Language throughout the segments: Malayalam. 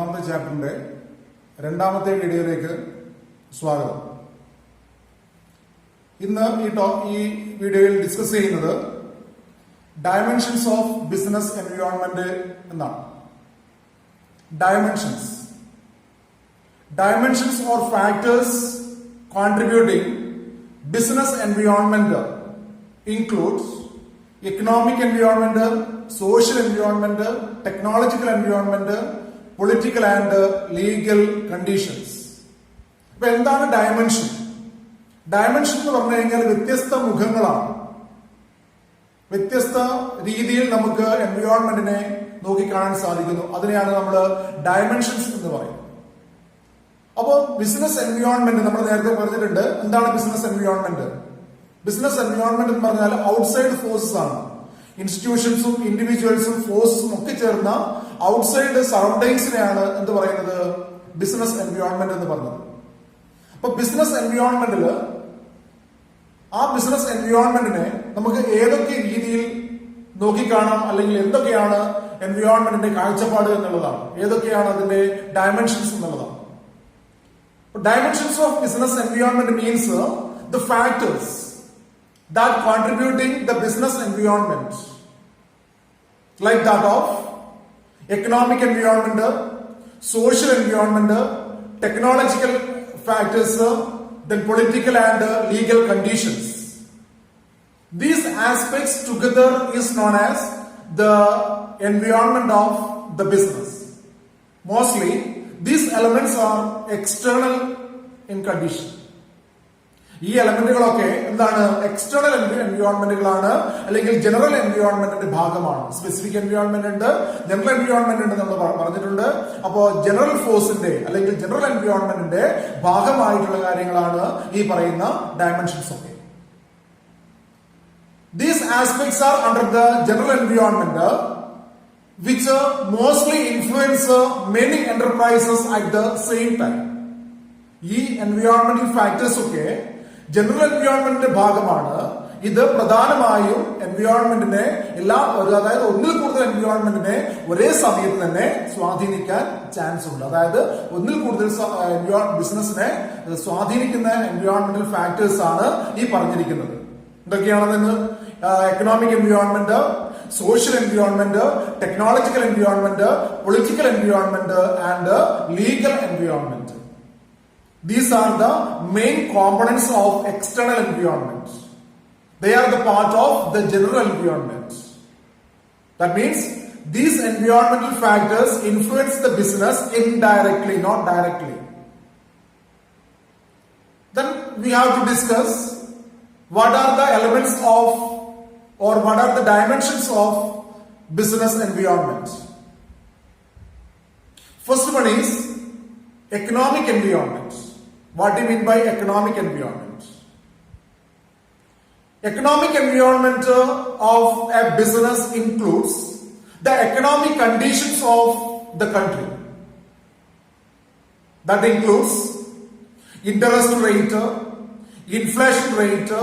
ഒൻപതാമത്തെ ചാപ്റ്ററിന്റെ രണ്ടാമത്തെ വീഡിയോയിലേക്ക് സ്വാഗതം. ഇന്ന് ഈ വീഡിയോയിൽ ഡിസ്കസ് ചെയ്യുന്നത് ഡയമെൻഷൻസ് ഓഫ് ബിസിനസ് എൻവയോൺമെന്റ് എന്നാണ്. Dimensions or factors contributing business environment includes economic environment, social environment, technological environment, political and legal conditions. അപ്പൊ എന്താണ് ഡയമെൻഷൻ? ഡയമെൻഷൻ എന്ന് പറഞ്ഞു കഴിഞ്ഞാൽ വ്യത്യസ്ത മുഖങ്ങളാണ്. വ്യത്യസ്ത രീതിയിൽ നമുക്ക് എൻവയോൺമെന്റിനെ നോക്കിക്കാണാൻ സാധിക്കുന്നു. അതിനെയാണ് നമ്മൾ ഡയമെൻഷൻസ് എന്ന് പറയുന്നത്. അപ്പോൾ ബിസിനസ് എൻവയോൺമെന്റ് നമ്മൾ നേരത്തെ പറഞ്ഞിട്ടുണ്ട്. എന്താണ് ബിസിനസ് എൻവയോൺമെന്റ്? ബിസിനസ് എൻവയോൺമെന്റ് എന്ന് പറഞ്ഞാൽ ഔട്ട്സൈഡ് ഫോഴ്സസ് ആണ്. ഇൻസ്റ്റിറ്റ്യൂഷൻസും ഇൻഡിവിജ്വൽസും ഫോഴ്സും ഒക്കെ ചേർന്ന ഔട്ട്സൈഡ് സറൗണ്ടിങ്സിനെയാണ് എന്ത് പറയുന്നത്? ബിസിനസ് എൻവയോൺമെന്റ് എന്ന് പറഞ്ഞത്. അപ്പൊ ബിസിനസ് എൻവയോൺമെന്റിൽ ആ ബിസിനസ് എൻവയോൺമെന്റിനെ നമുക്ക് ഏതൊക്കെ രീതിയിൽ നോക്കിക്കാണാം, അല്ലെങ്കിൽ എന്തൊക്കെയാണ് എൻവയോൺമെന്റിന്റെ കാഴ്ചപ്പാട് എന്നുള്ളതാണ്. ഏതൊക്കെയാണ് അതിന്റെ ഡയമെൻഷൻസ് എന്നുള്ളതാണ്. Dimensions of business environment means the factors that contributing the business environment, like that of economic environment, social environment, technological factors, then political and legal conditions. These aspects together is known as the environment of the business. Mostly these elements are external in condition. ഈ എലമെന്റുകളൊക്കെ എന്താണ്? എക്സ്റ്റേണൽ എൻവയോൺമെന്റുകളാണ്, അല്ലെങ്കിൽ ജനറൽ എൻവയോൺമെന്റിന്റെ ഭാഗമാണ്. സ്പെസിഫിക് എൻവയോൺമെന്റ് ഉണ്ട്, ജനറൽ എൻവയോൺമെന്റ് ഉണ്ട് നമ്മൾ പറഞ്ഞിട്ടുണ്ട്. അപ്പോ ജനറൽ ഫോഴ്സിന്റെ അല്ലെങ്കിൽ ജനറൽ എൻവയോൺമെന്റിന്റെ ഭാഗമായിട്ടുള്ള കാര്യങ്ങളാണ് ഈ പറയുന്ന ഡയമെൻഷൻസ് ഒക്കെ. These aspects are under the general environment which mostly influence many enterprises at the same time. ഈ എൻവയോൺമെന്റൽ ഫാക്ടേഴ്സ് ഒക്കെ ജനറൽ എൻവയോൺമെന്റിന്റെ ഭാഗമാണ്. ഇത് പ്രധാനമായും എൻവയോൺമെന്റിനെ അതായത് ഒന്നിൽ കൂടുതൽ എൻവയോൺമെന്റിനെ ഒരേ സമയത്ത് തന്നെ സ്വാധീനിക്കാൻ ചാൻസ് ഉണ്ട്. അതായത് ഒന്നിൽ കൂടുതൽ ബിസിനസിനെ സ്വാധീനിക്കുന്ന എൻവയോൺമെന്റൽ ഫാക്ടേഴ്സ് ആണ് ഈ പറഞ്ഞിരിക്കുന്നത്. എന്തൊക്കെയാണെന്ന്? Economic environment, social environment, technological environment, political environment and legal environment. These are the main components of external environment. They are the part of the general environment. That means these environmental factors influence the business indirectly, not directly. Then we have to discuss what are the elements of, or what are the dimensions of business environment. First one is economic environment. What do you mean by economic environment? Economic environment of a business includes the economic conditions of the country. That includes interest rate, inflation rate,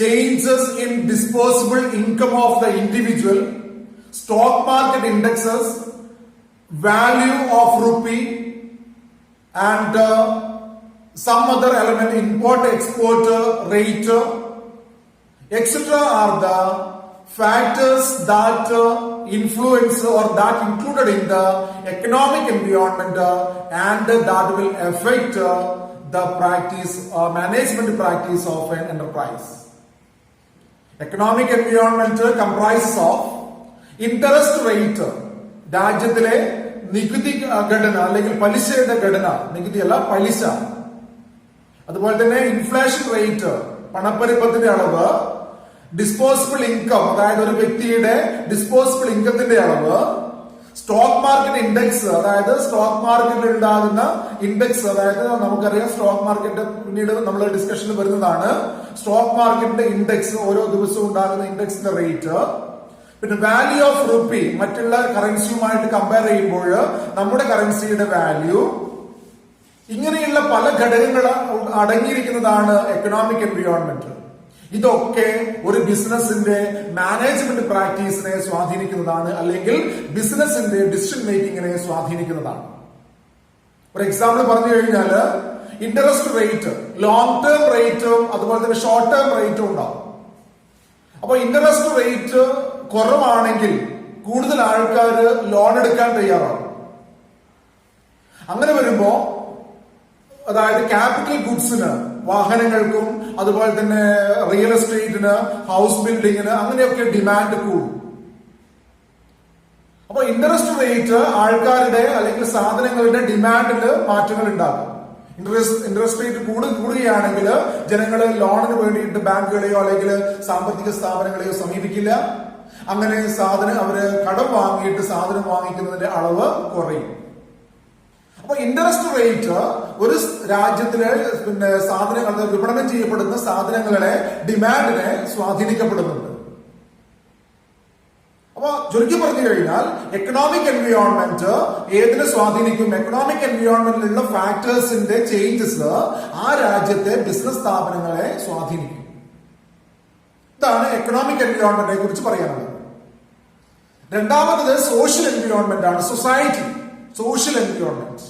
changes in disposable income of the individual, stock market indexes, value of rupee, and some other element, import-export rate, etc. are the factors that influence or that included in the economic environment and that will affect the practice or management practice of an enterprise. Economic environment comprises of interest rate, രാജ്യത്തിലെ നികുതി ഘടന അല്ലെങ്കിൽ പലിശയുടെ ഘടന, നികുതി അല്ല പലിശ. അതുപോലെ തന്നെ ഇൻഫ്ലേഷൻ റേറ്റ്, പണപ്പെരുപ്പത്തിന്റെ അളവ്, ഡിസ്പോസിബിൾ ഇൻകം, അതായത് ഒരു വ്യക്തിയുടെ ഡിസ്പോസിബിൾ ഇൻകത്തിന്റെ അളവ്, സ്റ്റോക്ക് മാർക്കറ്റ് ഇൻഡെക്സ്, അതായത് സ്റ്റോക്ക് മാർക്കറ്റിൽ ഉണ്ടാകുന്ന ഇൻഡെക്സ്, അതായത് നമുക്കറിയാം സ്റ്റോക്ക് മാർക്കറ്റ് പിന്നീട് നമ്മൾ ഡിസ്കഷനിൽ വരുന്നതാണ്. സ്റ്റോക്ക് മാർക്കറ്റിന്റെ ഇൻഡെക്സ്, ഓരോ ദിവസവും ഉണ്ടാകുന്ന ഇൻഡെക്സിന്റെ റേറ്റ്. പിന്നെ വാല്യൂ ഓഫ് റുപ്പി, മറ്റുള്ള കറൻസിയുമായിട്ട് കമ്പയർ ചെയ്യുമ്പോൾ നമ്മുടെ കറൻസിയുടെ വാല്യൂ. ഇങ്ങനെയുള്ള പല ഘടകങ്ങൾ അടങ്ങിയിരിക്കുന്നതാണ് എക്കണോമിക് എൻവയോൺമെന്റ്. ഇതൊക്കെ ഒരു ബിസിനസിന്റെ മാനേജ്മെന്റ് പ്രാക്ടീസിനെ സ്വാധീനിക്കുന്നതാണ്, അല്ലെങ്കിൽ ബിസിനസിന്റെ ഡിസിഷൻ മേക്കിങ്ങിനെ സ്വാധീനിക്കുന്നതാണ്. ഫോർ എക്സാമ്പിൾ പറഞ്ഞു കഴിഞ്ഞാൽ ഇൻട്രസ്റ്റ് റേറ്റ് ലോങ് ടേം റേറ്റും അതുപോലെ തന്നെ ഷോർട്ട് ടേം റേറ്റും ഉണ്ടാവും. അപ്പൊ ഇൻട്രസ്റ്റ് റേറ്റ് കുറവാണെങ്കിൽ കൂടുതൽ ആൾക്കാർ ലോൺ എടുക്കാൻ തയ്യാറാവും. അങ്ങനെ വരുമ്പോ അതായത് ക്യാപിറ്റൽ ഗുഡ്സിന്, വാഹനങ്ങൾക്കും അതുപോലെ തന്നെ റിയൽ എസ്റ്റേറ്റിന്, ഹൗസ് ബിൽഡിങ്ങിന് അങ്ങനെയൊക്കെ ഡിമാൻഡ് കൂടും. അപ്പൊ ഇൻട്രസ്റ്റ് റേറ്റ് ആൾക്കാരുടെ അല്ലെങ്കിൽ സാധനങ്ങളുടെ ഡിമാൻഡില് മാറ്റങ്ങൾ ഉണ്ടാകും. ഇൻട്രസ്റ്റ് റേറ്റ് കൂടുകയാണെങ്കിൽ ജനങ്ങൾ ലോണിന് വേണ്ടിയിട്ട് ബാങ്കുകളെയോ അല്ലെങ്കിൽ സാമ്പത്തിക സ്ഥാപനങ്ങളെയോ സമീപിക്കില്ല. അങ്ങനെ അവര് കടം വാങ്ങിയിട്ട് സാധനം വാങ്ങിക്കുന്നതിന്റെ അളവ് കുറയും. അപ്പൊ ഇൻട്രസ്റ്റ് റേറ്റ് ഒരു രാജ്യത്തിലെ സാധനങ്ങൾ വിപണനം ചെയ്യപ്പെടുന്ന സാധനങ്ങളുടെ ഡിമാൻഡിനെ സ്വാധീനിക്കപ്പെടുന്നുണ്ട്. അപ്പൊ ചുരുക്കി പറഞ്ഞു കഴിഞ്ഞാൽ എക്കണോമിക് എൻവയോൺമെന്റ് ഏതിനെ സ്വാധീനിക്കും? എക്കണോമിക് എൻവയോൺമെന്റിലുള്ള ഫാക്ടേഴ്സിന്റെ ചേഞ്ചസ് ആ രാജ്യത്തെ ബിസിനസ് സ്ഥാപനങ്ങളെ സ്വാധീനിക്കും. ഇതാണ് എക്കണോമിക് എൻവയോൺമെന്റിനെ കുറിച്ച് പറയാനുള്ളത്. രണ്ടാമത് സോഷ്യൽ എൻവയോൺമെന്റ് ആണ്. Society, social environment.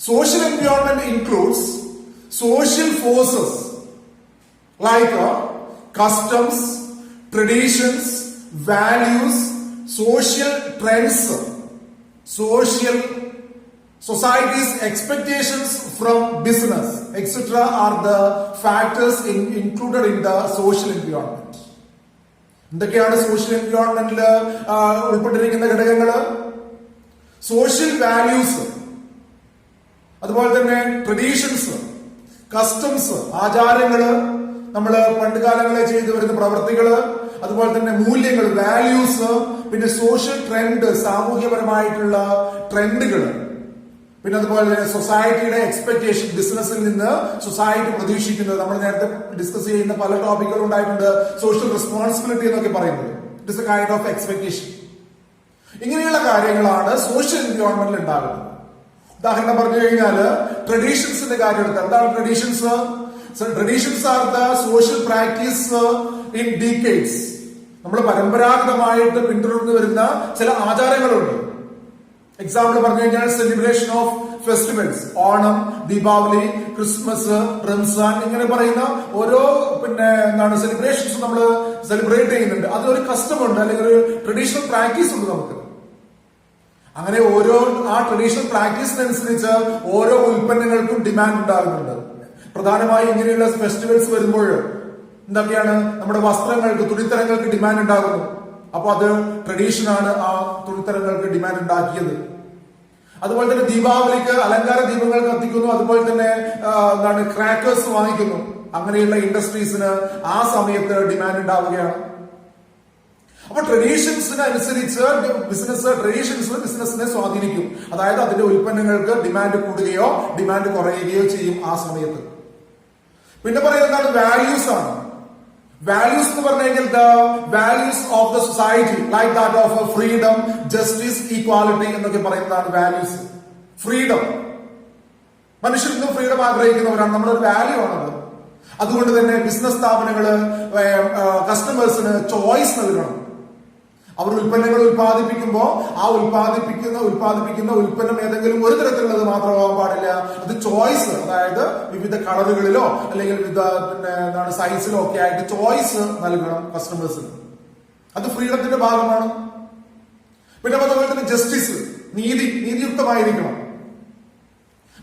Social environment includes social forces like customs, traditions, values, social trends, society's expectations from business, etc. are the factors included in the social environment. എന്തൊക്കെയാണ് സോഷ്യൽ എൻവയോൺമെന്റിൽ ഉൾപ്പെട്ടിരിക്കുന്ന ഘടകങ്ങള്? സോഷ്യൽ വാല്യൂസ്, അതുപോലെ തന്നെ ട്രഡീഷൻസ്, കസ്റ്റംസ്, ആചാരങ്ങള്, നമ്മള് പണ്ട് കാലങ്ങളിൽ ചെയ്തു വരുന്ന പ്രവൃത്തികള്, അതുപോലെ തന്നെ മൂല്യങ്ങൾ, വാല്യൂസ്, പിന്നെ സോഷ്യൽ ട്രെൻഡ്, സാമൂഹ്യപരമായിട്ടുള്ള ട്രെൻഡുകൾ, പിന്നെ അതുപോലെ തന്നെ സൊസൈറ്റിയുടെ എക്സ്പെക്ടേഷൻ, ബിസിനസ്സിൽ നിന്ന് സൊസൈറ്റി പ്രതീക്ഷിക്കുന്നത്. നമ്മൾ നേരത്തെ ഡിസ്കസ് ചെയ്യുന്ന പല ടോപ്പിക്കുകൾ ഉണ്ടായിട്ടുണ്ട്. സോഷ്യൽ റെസ്പോൺസിബിലിറ്റി എന്നൊക്കെ പറയുന്നത് it is A kind of expectation. ഇങ്ങനെയുള്ള കാര്യങ്ങളാണ് സോഷ്യൽ എൻവയോൺമെന്റിൽ ഉണ്ടാകുന്നത്. ഉദാഹരണം പറഞ്ഞു കഴിഞ്ഞാൽ ട്രഡീഷൻസിന്റെ കാര്യം എടുത്ത് എന്താണ് traditions? Traditions are the social practice in decades. നമ്മൾ പരമ്പരാഗതമായിട്ട് പിന്തുടർന്നു വരുന്ന ചില ആചാരങ്ങളുണ്ട്. എക്സാമ്പിൾ പറഞ്ഞു കഴിഞ്ഞാൽ celebration of festivals, Onam, Deepavali, Christmas, Ramzan, ഇങ്ങനെ പറയുന്ന ഓരോ സെലിബ്രേഷൻസ് നമ്മൾ സെലിബ്രേറ്റ് ചെയ്യുന്നുണ്ട്. അതിലൊരു കസ്റ്റം ഉണ്ട്, അല്ലെങ്കിൽ ഒരു ട്രഡീഷണൽ പ്രാക്ടീസ് ഉണ്ട് നമുക്ക്. അങ്ങനെ ആ ട്രഡീഷണൽ പ്രാക്ടീസിനനുസരിച്ച് ഓരോ ഉൽപ്പന്നങ്ങൾക്കും ഡിമാൻഡ് ഉണ്ടാകുന്നുണ്ട്. പ്രധാനമായും ഇങ്ങനെയുള്ള ഫെസ്റ്റിവൽസ് വരുമ്പോൾ എന്തൊക്കെയാണ്? നമ്മുടെ വസ്ത്രങ്ങൾക്ക്, തുണിത്തരങ്ങൾക്ക് ഡിമാൻഡ് ഉണ്ടാകുന്നു. അപ്പൊ അത് ട്രഡീഷനാണ് ആ തുണിത്തരങ്ങൾക്ക് ഡിമാൻഡ് ഉണ്ടാക്കിയത്. അതുപോലെ തന്നെ ദീപാവലിക്ക് അലങ്കാര ദീപങ്ങൾ കത്തിക്കുന്നു, അതുപോലെ തന്നെ ക്രാക്കേഴ്സ് വാങ്ങിക്കുന്നു. അങ്ങനെയുള്ള ഇൻഡസ്ട്രീസിന് ആ സമയത്ത് ഡിമാൻഡ് ഉണ്ടാവുകയാണ്. അപ്പൊ ട്രഡീഷൻസിനനുസരിച്ച് ബിസിനസിനെ സ്വാധീനിക്കും. അതായത് അതിന്റെ ഉൽപ്പന്നങ്ങൾക്ക് ഡിമാൻഡ് കൂടുകയോ ഡിമാൻഡ് കുറയുകയോ ചെയ്യും ആ സമയത്ത്. പിന്നെ പറയുന്നതാണ് വാല്യൂസ് ആണ്. വാല്യൂസ് എന്ന് പറഞ്ഞു കഴിഞ്ഞാൽ the values of the society like that of freedom, justice, equality എന്നൊക്കെ പറയുന്നതാണ് വാല്യൂസ്. ഫ്രീഡം, മനുഷ്യർ ഇന്നും ഫ്രീഡം ആഗ്രഹിക്കുന്നവരാണ്. നമ്മളൊരു വാല്യൂ ആണത്. അതുകൊണ്ട് തന്നെ ബിസിനസ് സ്ഥാപനങ്ങള് കസ്റ്റമേഴ്സിന് ചോയ്സ് നൽകണം. അവർ ഉൽപ്പന്നങ്ങൾ ഉൽപ്പാദിപ്പിക്കുമ്പോൾ ആ ഉൽപ്പാദിപ്പിക്കുന്ന ഉൽപ്പന്നം ഏതെങ്കിലും ഒരു തരത്തിലുള്ളത് മാത്രമാകാൻ പാടില്ല. അത് ചോയ്സ്, അതായത് വിവിധ കളറുകളിലോ അല്ലെങ്കിൽ വിവിധ സൈസിലോ ഒക്കെ ആയിട്ട് ചോയ്സ് നൽകണം കസ്റ്റമേഴ്സിന്. അത് ഫ്രീഡത്തിന്റെ ഭാഗമാണ്. പിന്നെ അതുപോലെ തന്നെ ജസ്റ്റിസ്, നീതിയുക്തമായിരിക്കണം.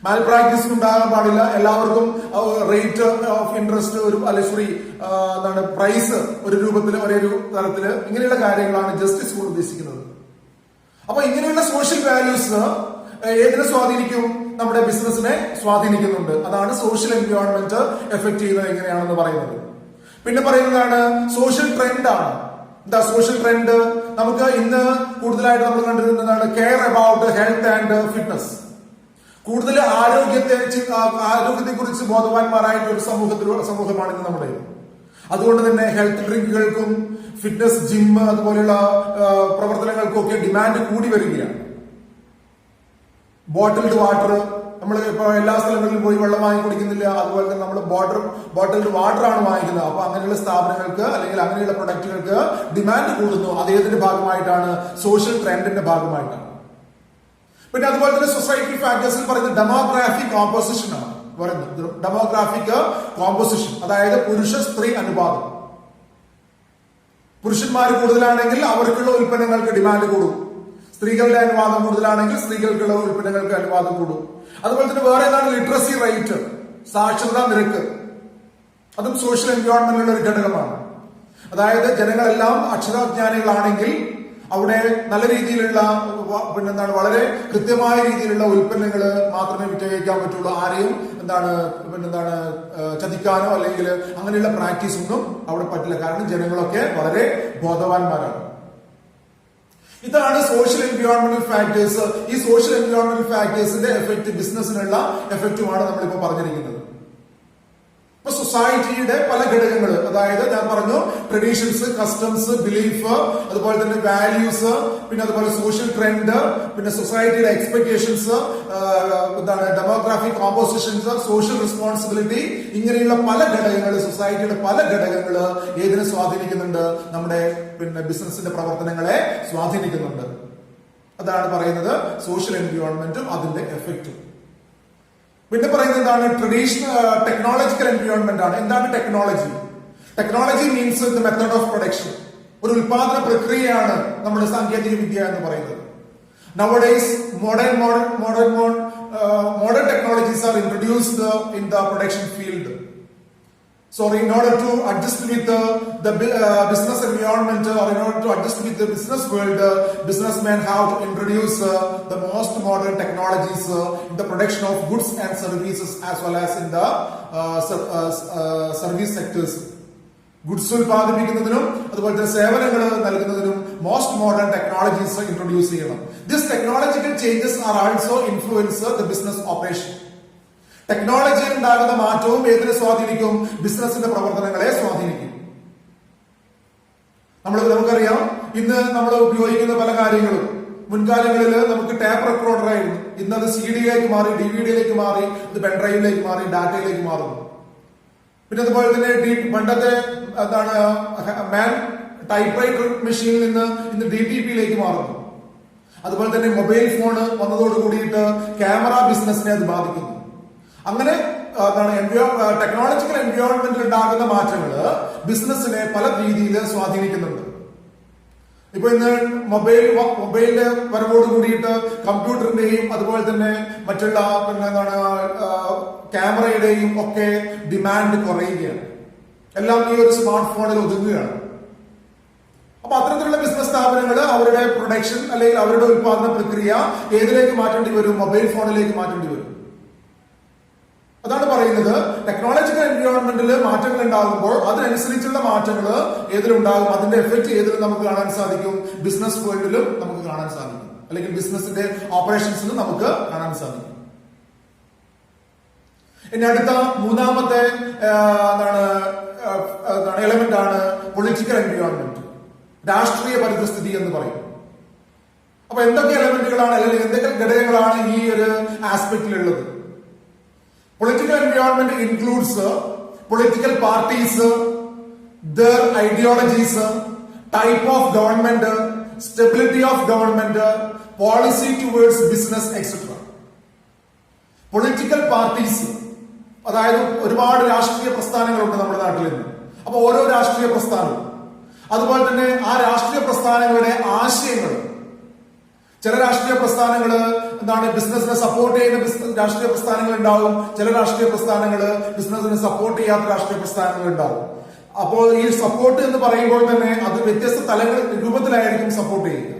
മാൽ പ്രാക്ടീസ് ഉണ്ടാകാൻ പാടില്ല. എല്ലാവർക്കും റേറ്റ് ഓഫ് ഇൻട്രസ്റ്റ് പ്രൈസ് ഒരു രൂപത്തില് ഒരേ തരത്തില്, ഇങ്ങനെയുള്ള കാര്യങ്ങളാണ് ജസ്റ്റിസ് കൊണ്ട് ഉദ്ദേശിക്കുന്നത്. അപ്പൊ ഇങ്ങനെയുള്ള സോഷ്യൽ വാല്യൂസ് ഏതിനെ സ്വാധീനിക്കും? നമ്മുടെ ബിസിനസിനെ സ്വാധീനിക്കുന്നുണ്ട്. അതാണ് സോഷ്യൽ എൻവയോൺമെന്റ് എഫക്ട് ചെയ്യുന്നത് എങ്ങനെയാണെന്ന് പറയുന്നത്. പിന്നെ പറയുന്നതാണ് സോഷ്യൽ ട്രെൻഡ് ആണ്. എന്താ സോഷ്യൽ ട്രെൻഡ്? നമുക്ക് ഇന്ന് കൂടുതലായിട്ട് നമ്മൾ കണ്ടിരുന്നതാണ് care about health and fitness. കൂടുതൽ ആരോഗ്യത്തെ കുറിച്ച് ബോധവാന്മാരായിട്ട് ഒരു സമൂഹമാണ് ഇന്ന് നമ്മുടെ. അതുകൊണ്ട് തന്നെ ഹെൽത്ത് ഡ്രിങ്കുകൾക്കും ഫിറ്റ്നസ് ജിം അതുപോലെയുള്ള പ്രവർത്തനങ്ങൾക്കും ഒക്കെ ഡിമാൻഡ് കൂടി വരികയാണ്. ബോട്ടിൽഡ് വാട്ടർ, നമ്മൾ ഇപ്പൊ എല്ലാ സ്ഥലങ്ങളിലും പോയി വെള്ളം വാങ്ങി കുടിക്കുന്നില്ല. അതുപോലെ തന്നെ നമ്മൾ ബോട്ടിൽഡ് വാട്ടർ ആണ് വാങ്ങിക്കുന്നത്. അപ്പൊ അങ്ങനെയുള്ള സ്ഥാപനങ്ങൾക്ക് അല്ലെങ്കിൽ അങ്ങനെയുള്ള പ്രൊഡക്റ്റുകൾക്ക് ഡിമാൻഡ് കൂടുന്നു. അതേതിന്റെ ഭാഗമായിട്ടാണ്? സോഷ്യൽ ട്രെൻഡിന്റെ ഭാഗമായിട്ടാണ്. പിന്നെ അതുപോലെ തന്നെ സൊസൈറ്റി ഫാക്ടേഴ്സിൽ പറയുന്ന ഡെമോഗ്രാഫിക് കോമ്പോസിഷൻ ആണ് പറയുന്നത്. ഡെമോഗ്രാഫിക് കോമ്പോസിഷൻ, അതായത് പുരുഷ സ്ത്രീ അനുപാതം. പുരുഷന്മാർ കൂടുതലാണെങ്കിൽ അവർക്കുള്ള ഉൽപ്പന്നങ്ങൾക്ക് ഡിമാൻഡ് കൂടും. സ്ത്രീകളുടെ അനുപാതം കൂടുതലാണെങ്കിൽ സ്ത്രീകൾക്കുള്ള ഉൽപ്പന്നങ്ങൾക്ക് അനുപാതം കൂടും. അതുപോലെ തന്നെ വേറെ ഏതാണ് ലിറ്ററസി റേറ്റ്, സാക്ഷരതാ നിരക്ക്. അതും സോഷ്യൽ എൻവയോൺമെന്റിലുള്ള ഒരു ഘടകമാണ്. അതായത് ജനങ്ങളെല്ലാം അക്ഷരാജ്ഞാനികളാണെങ്കിൽ അവിടെ നല്ല രീതിയിലുള്ള വളരെ കൃത്യമായ രീതിയിലുള്ള ഉൽപ്പന്നങ്ങൾ മാത്രമേ വിറ്റഴിക്കാൻ പറ്റുള്ളൂ. ആരെയും ചതിക്കാനോ അല്ലെങ്കിൽ അങ്ങനെയുള്ള പ്രാക്ടീസ് ഒന്നും അവിടെ പറ്റില്ല. കാരണം ജനങ്ങളൊക്കെ വളരെ ബോധവാന്മാരാണ്. ഇതാണ് സോഷ്യൽ എൻവയോൺമെന്റൽ ഫാക്ടേഴ്സ്. ഈ സോഷ്യൽ എൻവയോൺമെന്റൽ ഫാക്ടേഴ്സിന്റെ എഫക്ട് ബിസിനസ്സിനുള്ള എഫക്റ്റുമാണ് നമ്മളിപ്പോ പറഞ്ഞിരിക്കുന്നത്. ഇപ്പൊ സൊസൈറ്റിയുടെ പല ഘടകങ്ങൾ, അതായത് ഞാൻ പറഞ്ഞു ട്രഡീഷൻസ്, കസ്റ്റംസ്, ബിലീഫ്, അതുപോലെ തന്നെ വാല്യൂസ്, പിന്നെ അതുപോലെ സോഷ്യൽ ട്രെൻഡ്, പിന്നെ സൊസൈറ്റിയുടെ expectations, demographic compositions, social responsibility, ഇങ്ങനെയുള്ള പല ഘടകങ്ങൾ, സൊസൈറ്റിയുടെ പല ഘടകങ്ങൾ ഏതിനെ സ്വാധീനിക്കുന്നുണ്ട്? നമ്മുടെ ബിസിനസിന്റെ പ്രവർത്തനങ്ങളെ സ്വാധീനിക്കുന്നുണ്ട്. അതാണ് പറയുന്നത് സോഷ്യൽ എൻവയോൺമെന്റും അതിന്റെ എഫക്റ്റും. പിന്നെ പറയുന്നത് എന്താണ്? ട്രഡീഷണൽ ടെക്നോളജിക്കൽ എൻവയോൺമെന്റ് ആണ്. എന്താണ് technology? Technology means the method of production. ഒരു ഉൽപാദന പ്രക്രിയയാണ് നമ്മുടെ സാങ്കേതിക വിദ്യ എന്ന് പറയുന്നത്. Nowadays, modern technologies are introduced in the production field. So in order to adjust with the business environment, or in order to adjust with the business world, businessmen have to introduce the most modern technologies in the production of goods and services, as well as in the service sectors. Goods ഉൽപ്പാദിപ്പിക്കുന്നതിനും അതുപോലെ തന്നെ സേവനങ്ങൾ നൽകുന്നതിനും മോസ്റ്റ് മോഡേൺ ടെക്നോളജീസ് ഇൻട്രൊഡ്യൂസ് ചെയ്യണം. This technological changes are also influence the business operation. ടെക്നോളജിയിൽ ഉണ്ടാകുന്ന മാറ്റവും ഏതിനെ സ്വാധീനിക്കും? ബിസിനസിന്റെ പ്രവർത്തനങ്ങളെ സ്വാധീനിക്കും. നമുക്കറിയാം, ഇന്ന് നമ്മൾ ഉപയോഗിക്കുന്ന പല കാര്യങ്ങളും മുൻകാലങ്ങളിൽ നമുക്ക് ടാപ്പ് റെക്കോർഡർ ആയിരുന്നു. ഇന്ന് അത് CD-യിലേക്ക് മാറി, DVD-യിലേക്ക് മാറി, ഇത് പെൻഡ്രൈവിലേക്ക് മാറി, ഡാറ്റയിലേക്ക് മാറുന്നു. പിന്നെ അതുപോലെ തന്നെ പണ്ടത്തെ മാൻ ടൈപ്പ് റൈറ്റർ മെഷീനിൽ നിന്ന് ഇന്ന് DTP-യിലേക്ക് മാറുന്നു. അതുപോലെ തന്നെ മൊബൈൽ ഫോണ് വന്നതോട് കൂടിയിട്ട് ക്യാമറ ബിസിനസിനെ അത് ബാധിക്കുന്നു. അങ്ങനെ ടെക്നോളജിക്കൽ എൻവയോൺമെന്റിൽ ഉണ്ടാകുന്ന മാറ്റങ്ങൾ ബിസിനസിനെ പല രീതിയിൽ സ്വാധീനിക്കുന്നുണ്ട്. ഇപ്പൊ ഇന്ന് മൊബൈലിന്റെ വരവോട് കൂടിയിട്ട് കമ്പ്യൂട്ടറിന്റെയും അതുപോലെ തന്നെ മറ്റുള്ള ക്യാമറയുടെയും ഒക്കെ ഡിമാൻഡ് കുറയുകയാണ്. എല്ലാം ഈ ഒരു സ്മാർട്ട് ഫോണിൽ ഒതുങ്ങുകയാണ്. അപ്പൊ അത്തരത്തിലുള്ള ബിസിനസ് സ്ഥാപനങ്ങൾ അവരുടെ പ്രൊഡക്ഷൻ അല്ലെങ്കിൽ അവരുടെ ഉൽപാദന പ്രക്രിയ ഏതിലേക്ക് മാറ്റേണ്ടി വരും? മൊബൈൽ ഫോണിലേക്ക് മാറ്റേണ്ടി വരും. അതാണ് പറയുന്നത്, ടെക്നോളജിക്കൽ എൻവയോൺമെന്റിൽ മാറ്റങ്ങൾ ഉണ്ടാകുമ്പോൾ അതിനനുസരിച്ചുള്ള മാറ്റങ്ങൾ ഏതിലുണ്ടാകും, അതിന്റെ എഫക്ട് ഏതിലും നമുക്ക് കാണാൻ സാധിക്കും? ബിസിനസ് വേൾഡിലും നമുക്ക് കാണാൻ സാധിക്കും, അല്ലെങ്കിൽ ബിസിനസിന്റെ ഓപ്പറേഷൻസിലും നമുക്ക് കാണാൻ സാധിക്കും. ഇനി അടുത്ത മൂന്നാമത്തെ എലമെന്റ് ആണ് പൊളിറ്റിക്കൽ എൻവയോൺമെന്റ്, രാഷ്ട്രീയ പരിതസ്ഥിതി എന്ന് പറയും. അപ്പൊ എന്തൊക്കെ എലമെന്റുകളാണ് അല്ലെങ്കിൽ എന്തൊക്കെ ഘടകങ്ങളാണ് ഈ ഒരു ആസ്പെക്റ്റിലുള്ളത്? Political environment includes political parties, their ideologies, type of government, stability of government, policy towards business, etc. Political parties, അതായത് ഒരുപാട് രാഷ്ട്രീയ പ്രസ്ഥാനങ്ങളുണ്ട് നമ്മുടെ നാട്ടിൽ നിന്ന്. അപ്പൊ ഓരോ രാഷ്ട്രീയ പ്രസ്ഥാനവും, അതുപോലെ തന്നെ ആ രാഷ്ട്രീയ പ്രസ്ഥാനങ്ങളുടെ ആശയങ്ങൾ. ചില രാഷ്ട്രീയ പ്രസ്ഥാനങ്ങൾ ബിസിനസിനെ സപ്പോർട്ട് ചെയ്യുന്ന രാഷ്ട്രീയ പ്രസ്ഥാനങ്ങൾ ഉണ്ടാവും. ചില രാഷ്ട്രീയ പ്രസ്ഥാനങ്ങൾ ബിസിനസിനെ സപ്പോർട്ട് ചെയ്യാത്ത രാഷ്ട്രീയ പ്രസ്ഥാനങ്ങൾ ഉണ്ടാവും. അപ്പോൾ ഈ സപ്പോർട്ട് എന്ന് പറയുമ്പോൾ തന്നെ അത് വ്യത്യസ്ത രൂപത്തിലായിരിക്കും സപ്പോർട്ട് ചെയ്യുക.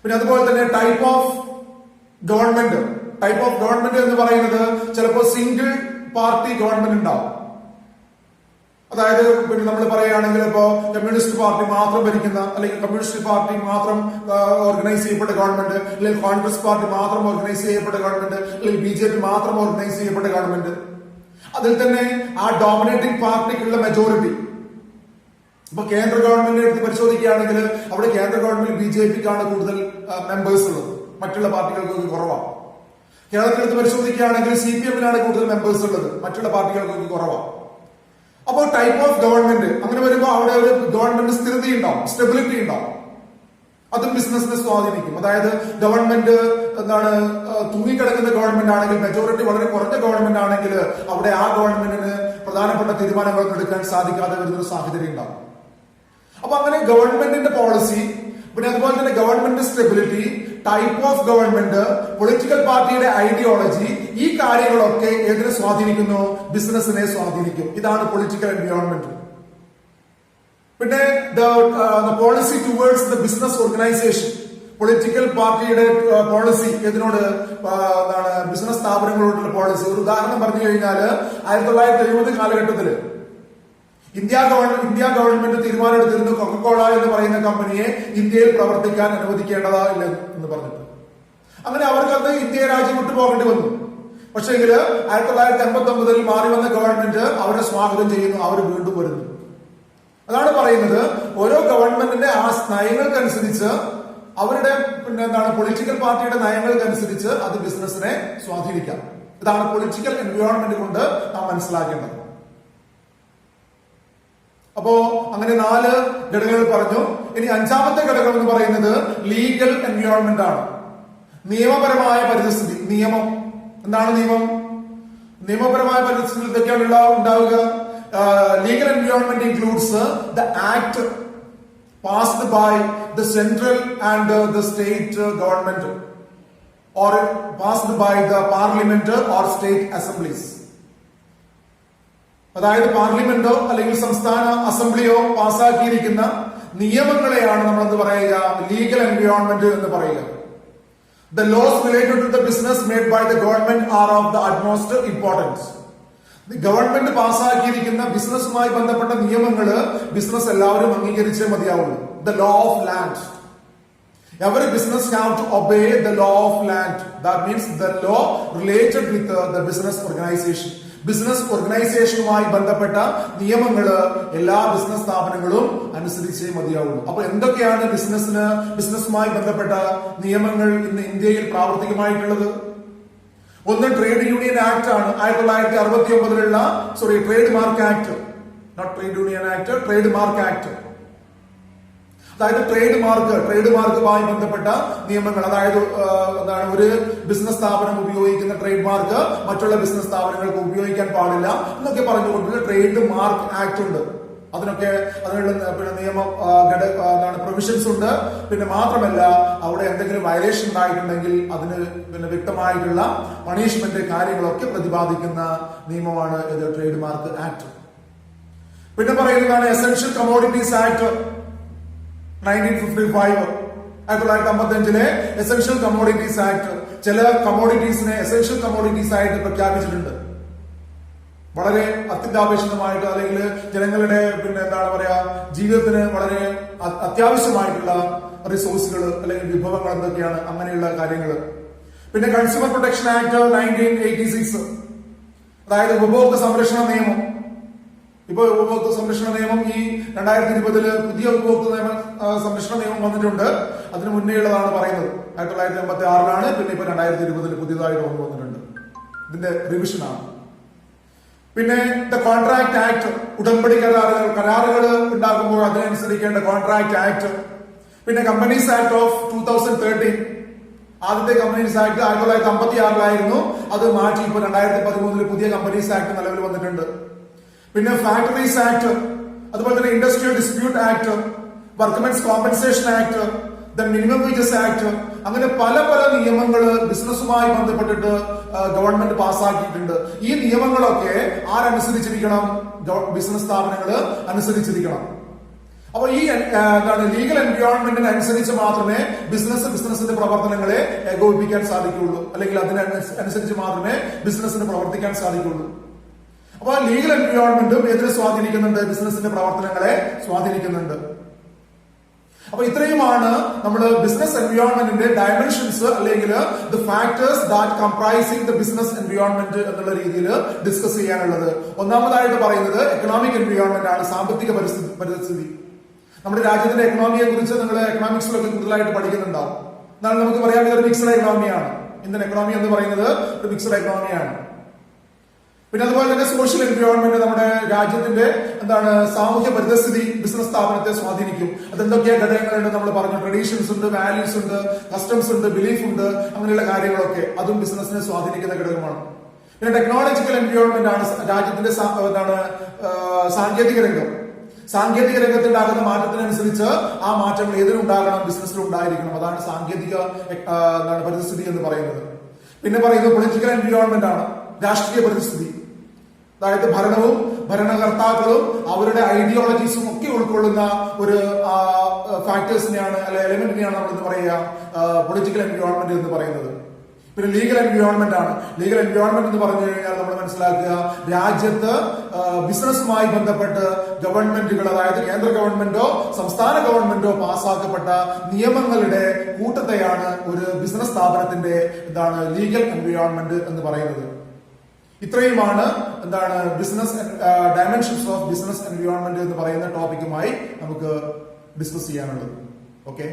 പിന്നെ അതുപോലെ തന്നെ ടൈപ്പ് ഓഫ് ഗവൺമെന്റ് എന്ന് പറയുന്നത് ചിലപ്പോൾ സിംഗിൾ പാർട്ടി ഗവൺമെന്റ് ഉണ്ടാവും. അതായത് പിന്നെ നമ്മൾ പറയുകയാണെങ്കിൽ ഇപ്പോ കമ്മ്യൂണിസ്റ്റ് പാർട്ടി മാത്രം ഭരിക്കുന്ന, അല്ലെങ്കിൽ കമ്മ്യൂണിസ്റ്റ് പാർട്ടി മാത്രം ഓർഗനൈസ് ചെയ്യപ്പെട്ട ഗവൺമെന്റ്, അല്ലെങ്കിൽ കോൺഗ്രസ് പാർട്ടി മാത്രം ഓർഗനൈസ് ചെയ്യപ്പെട്ട ഗവൺമെന്റ്, അല്ലെങ്കിൽ BJP മാത്രം ഓർഗനൈസ് ചെയ്യപ്പെട്ട ഗവൺമെന്റ്. അതിൽ തന്നെ ആ ഡോമിനേറ്റിംഗ് പാർട്ടിക്കുള്ള മെജോറിറ്റി. ഇപ്പൊ കേന്ദ്ര ഗവൺമെന്റിനെ എടുത്ത് പരിശോധിക്കുകയാണെങ്കിൽ അവിടെ കേന്ദ്ര ഗവൺമെന്റ് BJP-ക്കാണ് കൂടുതൽ മെമ്പേഴ്സ് ഉള്ളത്, മറ്റുള്ള പാർട്ടികൾക്കൊക്കെ കുറവാണ്. കേരളത്തിലെടുത്ത് പരിശോധിക്കുകയാണെങ്കിൽ CPM-നാണ് കൂടുതൽ മെമ്പേഴ്സ് ഉള്ളത്, മറ്റുള്ള പാർട്ടികൾക്കൊക്കെ കുറവാണ്. അപ്പോൾ ടൈപ്പ് ഓഫ് ഗവൺമെന്റ് അങ്ങനെ വരുമ്പോൾ അവിടെ ഒരു ഗവൺമെന്റ് സ്ഥിരത ഉണ്ടാവും, സ്റ്റെബിലിറ്റി ഉണ്ടാവും. അതും ബിസിനസിനെ സ്വാധീനിക്കും. അതായത് ഗവൺമെന്റ് തൂങ്ങിക്കിടക്കുന്ന ഗവൺമെന്റ് ആണെങ്കിൽ, മെജോറിറ്റി വളരെ കുറഞ്ഞ ഗവൺമെന്റ് ആണെങ്കിൽ അവിടെ ആ ഗവൺമെന്റിന് പ്രധാനപ്പെട്ട തീരുമാനങ്ങളൊന്നും എടുക്കാൻ സാധിക്കാതെ വരുന്നൊരു സാഹചര്യം ഉണ്ടാവും. അപ്പൊ അങ്ങനെ ഗവൺമെന്റിന്റെ പോളിസി, പിന്നെ അതുപോലെ തന്നെ government stability, type of government, political പാർട്ടിയുടെ ഐഡിയോളജി, ഈ കാര്യങ്ങളൊക്കെ ഏതിനെ സ്വാധീനിക്കുന്നു? ബിസിനസിനെ സ്വാധീനിക്കും. ഇതാണ് പൊളിറ്റിക്കൽ എൻവയോൺമെന്റ്. പിന്നെ policy towards the business organisation, political പാർട്ടിയുടെ പോളിസി ഏതിനോട്? ബിസിനസ് സ്ഥാപനങ്ങളോടുള്ള പോളിസി. ഒരു ഉദാഹരണം പറഞ്ഞു കഴിഞ്ഞാൽ 1970 കാലഘട്ടത്തില് ഇന്ത്യ ഗവൺമെന്റ് തീരുമാനമെടുത്തിരുന്നു കൊക്കക്കോള എന്ന് പറയുന്ന കമ്പനിയെ ഇന്ത്യയിൽ പ്രവർത്തിക്കാൻ അനുവദിക്കേണ്ടതാ ഇല്ല എന്ന് പറഞ്ഞിട്ട്. അങ്ങനെ അവർക്കത് ഇന്ത്യ രാജ്യം വിട്ടു പോകേണ്ടി വന്നു. പക്ഷേങ്കിൽ 1989 മാറി വന്ന ഗവൺമെന്റ് അവരെ സ്വാഗതം ചെയ്യുന്നു, അവർ വീണ്ടും വരുന്നു. അതാണ് പറയുന്നത്, ഓരോ ഗവൺമെന്റിന്റെ ആ നയങ്ങൾക്കനുസരിച്ച്, അവരുടെ പൊളിറ്റിക്കൽ പാർട്ടിയുടെ നയങ്ങൾക്കനുസരിച്ച് അത് ബിസിനസിനെ സ്വാധീനിക്കാം. ഇതാണ് പൊളിറ്റിക്കൽ എൻവയോൺമെന്റ് കൊണ്ട് നാം മനസ്സിലാക്കേണ്ടത്. അപ്പോ അങ്ങനെ 4 ഘടകങ്ങൾ പറഞ്ഞു. ഇനി 5ാമത്തെ ഘടകം എന്ന് പറയുന്നത് ലീഗൽ എൻവയോൺമെന്റ് ആണ്. നിയമപരമായ പരിസ്ഥിതി. നിയമം എന്താണ്? നിയമപരമായ പരിസ്ഥിതി ഇതൊക്കെയാണ് ഉണ്ടാവുക. Legal environment includes the act passed by the central and the state government or passed by the parliament or state assemblies. അതായത് പാർലമെന്റോ അല്ലെങ്കിൽ സംസ്ഥാന അസംബ്ലിയോ പാസ്സാക്കിയിരിക്കുന്ന നിയമങ്ങളെയാണ് നമ്മൾ എന്ത് പറയുക? ലീഗൽ എൻവയോൺമെന്റ് എന്ന് പറയുക. The laws related to the business made by the government are of the utmost importance. Government പാസ്സാക്കിയിരിക്കുന്ന ബിസിനസ്സുമായി ബന്ധപ്പെട്ട നിയമങ്ങള് ബിസിനസ് എല്ലാവരും അംഗീകരിച്ചേ മതിയാവുള്ളൂ. The law of land. Every business have to obey the law of land. That means the law related with the business organization. Business ഓർഗനൈസേഷനുമായി ബന്ധപ്പെട്ട എല്ലാ ബിസിനസ് സ്ഥാപനങ്ങളും അനുസരിച്ചേ മതിയാവുള്ളൂ. അപ്പൊ എന്തൊക്കെയാണ് ബിസിനസ്സുമായി ബന്ധപ്പെട്ട നിയമങ്ങൾ ഇന്ന് ഇന്ത്യയിൽ പ്രാവർത്തികമായിട്ടുള്ളത്? ഒന്ന് ട്രേഡ് യൂണിയൻ ആക്ട് ആണ്. 1969 trademark act, not trade union act, trademark act. അതായത് ട്രേഡ് മാർക്കുമായി ബന്ധപ്പെട്ട നിയമങ്ങൾ. അതായത് ഒരു ബിസിനസ് സ്ഥാപനം ഉപയോഗിക്കുന്ന ട്രേഡ് മാർക്ക് മറ്റുള്ള ബിസിനസ് സ്ഥാപനങ്ങൾക്ക് ഉപയോഗിക്കാൻ പാടില്ല എന്നൊക്കെ പറഞ്ഞുകൊണ്ടുള്ള ട്രേഡ് മാർക്ക് ആക്ട് ഉണ്ട്. അതിനുള്ള നിയമ പ്രൊവിഷൻസ് ഉണ്ട്. പിന്നെ മാത്രമല്ല, അവിടെ എന്തെങ്കിലും വയലേഷൻ ഉണ്ടായിട്ടുണ്ടെങ്കിൽ അതിന് വ്യക്തമായിട്ടുള്ള പണിഷ്മെന്റ് കാര്യങ്ങളൊക്കെ പ്രതിപാദിക്കുന്ന നിയമമാണ് ഇത് ട്രേഡ് മാർക്ക് ആക്ട്. പിന്നെ പറയുന്നതാണ് essential commodities act 1955. 1955 essential commodities act ചില കമ്മോഡിറ്റീസിനെ എസൻഷ്യൽ കമ്മോഡിറ്റീസ് ആയിട്ട് പ്രഖ്യാപിച്ചിട്ടുണ്ട്. വളരെ അത്യന്താപേക്ഷിതമായിട്ട് അല്ലെങ്കിൽ ജനങ്ങളുടെ ജീവിതത്തിന് വളരെ അത്യാവശ്യമായിട്ടുള്ള റിസോഴ്സുകൾ അല്ലെങ്കിൽ വിഭവങ്ങൾ എന്തൊക്കെയാണ്, അങ്ങനെയുള്ള കാര്യങ്ങൾ. പിന്നെ കൺസ്യൂമർ പ്രൊട്ടക്ഷൻ ആക്ട് 1986, അതായത് ഉപഭോക്തൃ സംരക്ഷണ നിയമം. ഉപഭോക്തൃ സംരക്ഷണ നിയമം ഈ 2020 പുതിയ ഉപഭോക്തൃ സംരക്ഷണ നിയമം വന്നിട്ടുണ്ട്. അതിന് മുന്നേ ഉള്ളതാണ് പറയുന്നത്. 1986 പിന്നെ ഇപ്പൊ 2020 പുതിയതായിട്ട് വന്നിട്ടുണ്ട്. ഇതിന്റെ റിവിഷനാണ്. പിന്നെ ദ കോൺട്രാക്ട് ആക്ട്, ഉടമ്പടി കരാറുകൾ ഉണ്ടാകുമ്പോൾ അതിനനുസരിക്കേണ്ട കോൺട്രാക്ട് ആക്ട്. പിന്നെ കമ്പനീസ് ആക്ട് ഓഫ് 2013. ആദ്യത്തെ കമ്പനീസ് ആക്ട് 1956 അത് മാറ്റി ഇപ്പൊ 2013 പുതിയ കമ്പനീസ് ആക്ട് നിലവിൽ വന്നിട്ടുണ്ട്. പിന്നെ ഫാക്ടറീസ് ആക്ട്, അതുപോലെ തന്നെ industrial dispute act, workmen's compensation act, the minimum wages act, അങ്ങനെ പല നിയമങ്ങൾ ബിസിനസ്സുമായി ബന്ധപ്പെട്ടിട്ട് ഗവൺമെന്റ് പാസ്സാക്കിയിട്ടുണ്ട്. ഈ നിയമങ്ങളൊക്കെ ആരനുസരിച്ചിരിക്കണം? ബിസിനസ് സ്ഥാപനങ്ങൾ അനുസരിച്ചിരിക്കണം. അപ്പൊ ഈ ലീഗൽ എൻവയോൺമെന്റിന് അനുസരിച്ച് മാത്രമേ ബിസിനസിന്റെ പ്രവർത്തനങ്ങളെ ഏകോപിപ്പിക്കാൻ സാധിക്കുകയുള്ളൂ, അല്ലെങ്കിൽ അതിനനുസരിച്ച് മാത്രമേ ബിസിനസിന് പ്രവർത്തിക്കാൻ സാധിക്കുകയുള്ളൂ. അപ്പൊ ലീഗൽ എൻവയോൺമെന്റും എതിരെ സ്വാധീനിക്കുന്നുണ്ട്, ബിസിനസിന്റെ പ്രവർത്തനങ്ങളെ സ്വാധീനിക്കുന്നുണ്ട്. അപ്പൊ ഇത്രയുമാണ് നമ്മൾ ബിസിനസ് എൻവയോൺമെന്റിന്റെ ഡയമെൻഷൻസ് അല്ലെങ്കിൽ the factors that comprising the business environment എന്നുള്ള രീതിയിൽ ഡിസ്കസ് ചെയ്യാനുള്ളത്. ഒന്നാമതായിട്ട് പറയുന്നത് എക്കണോമിക് എൻവയോൺമെന്റ് ആണ്, സാമ്പത്തിക പരിസ്ഥിതി. നമ്മുടെ രാജ്യത്തിന്റെ എക്കണോമിയെ കുറിച്ച് നിങ്ങൾ എക്കണോമിക്സിലൊക്കെ കൂടുതലായിട്ട് പഠിക്കുന്നുണ്ടാവും. എന്നാൽ നമുക്ക് പറയാൻ ഒരു മിക്സഡ് എക്കണോമിയാണ്. ഇന്ത്യൻ എക്കണോമി എന്ന് പറയുന്നത് ഒരു മിക്സഡ് എക്കണോമിയാണ്. പിന്നെ അതുപോലെ തന്നെ സോഷ്യൽ എൻവയോൺമെന്റ് നമ്മുടെ രാജ്യത്തിന്റെ സാമൂഹ്യ പരിതസ്ഥിതി ബിസിനസ് സ്ഥാപനത്തെ സ്വാധീനിക്കും. അതെന്തൊക്കെയാ ഘടകങ്ങളുണ്ട് നമ്മൾ പറഞ്ഞു. ട്രഡീഷൻസ് ഉണ്ട്, വാല്യൂസ് ഉണ്ട്, കസ്റ്റംസ് ഉണ്ട്, ബിലീഫ് ഉണ്ട്, അങ്ങനെയുള്ള കാര്യങ്ങളൊക്കെ അതും ബിസിനസിനെ സ്വാധീനിക്കുന്ന ഘടകമാണ്. പിന്നെ ടെക്നോളജിക്കൽ എൻവയോൺമെന്റ് ആണ് രാജ്യത്തിന്റെ സാങ്കേതിക രംഗം. സാങ്കേതിക രംഗത്തുണ്ടാകുന്ന മാറ്റത്തിനനുസരിച്ച് ആ മാറ്റങ്ങൾ ഏതിനുണ്ടാകണം, ബിസിനസ്സിൽ ഉണ്ടായിരിക്കണം. അതാണ് സാങ്കേതിക പരിസ്ഥിതി എന്ന് പറയുന്നത്. പിന്നെ പറയുന്നത് പൊളിറ്റിക്കൽ എൻവയോൺമെന്റ് ആണ്, രാഷ്ട്രീയ പരിസ്ഥിതി. അതായത് ഭരണവും ഭരണകർത്താക്കളും അവരുടെ ഐഡിയോളജീസും ഒക്കെ ഉൾക്കൊള്ളുന്ന ഒരു ഫാക്ടേഴ്സിനെയാണ് അല്ലെ എലിമെന്റിനെയാണ് നമ്മൾ എന്ന് പറയുക പൊളിറ്റിക്കൽ എൻവയോൺമെന്റ് എന്ന് പറയുന്നത്. പിന്നെ ലീഗൽ എൻവയോൺമെന്റ് ആണ്. ലീഗൽ എൻവയോൺമെന്റ് എന്ന് പറഞ്ഞു കഴിഞ്ഞാൽ നമ്മൾ മനസ്സിലാക്കുക, രാജ്യത്ത് ബിസിനസ്സുമായി ബന്ധപ്പെട്ട് ഗവൺമെന്റുകൾ, അതായത് കേന്ദ്ര ഗവൺമെന്റോ സംസ്ഥാന ഗവൺമെന്റോ പാസ്സാക്കപ്പെട്ട നിയമങ്ങളുടെ കൂട്ടത്തെയാണ് ഒരു ബിസിനസ് സ്ഥാപനത്തിന്റെ ലീഗൽ എൻവയോൺമെന്റ് എന്ന് പറയുന്നത്. ഇത്രയുമാണ് business dimensions of business environment എന്ന് പറയുന്ന ടോപ്പിക്കുമായി നമുക്ക് ഡിസ്കസ് ചെയ്യാനുള്ളത്. ഓക്കെ.